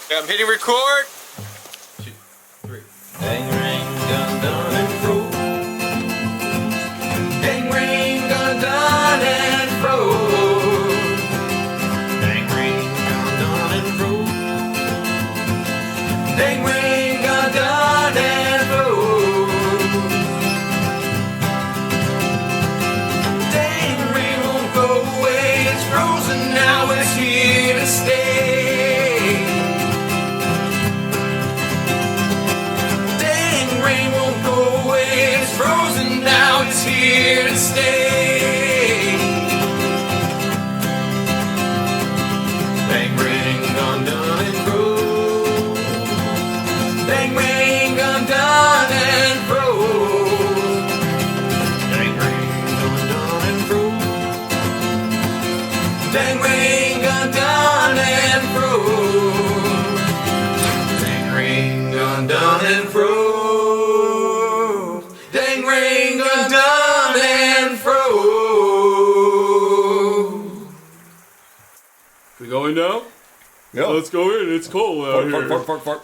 Okay, I'm hitting record. 2, 3. Dang ring, dun dun and fro. Dang ring, dun dun and fro. Dang ring, dun dun and fro. Dang ring, dun dun and fro. Dang ring won't go away. It's frozen now. It's here to stay. It's here to stay. Bang ring, dun dun and fro. Bang ring, dun dun and fro. Bang ring, dun dun and fro. Bang ring, dun dun and fro. Bang ring, dun dun and fro. Dang ring, dun and fro. We going now? Yeah. Let's go in. It's cold out here. Fart.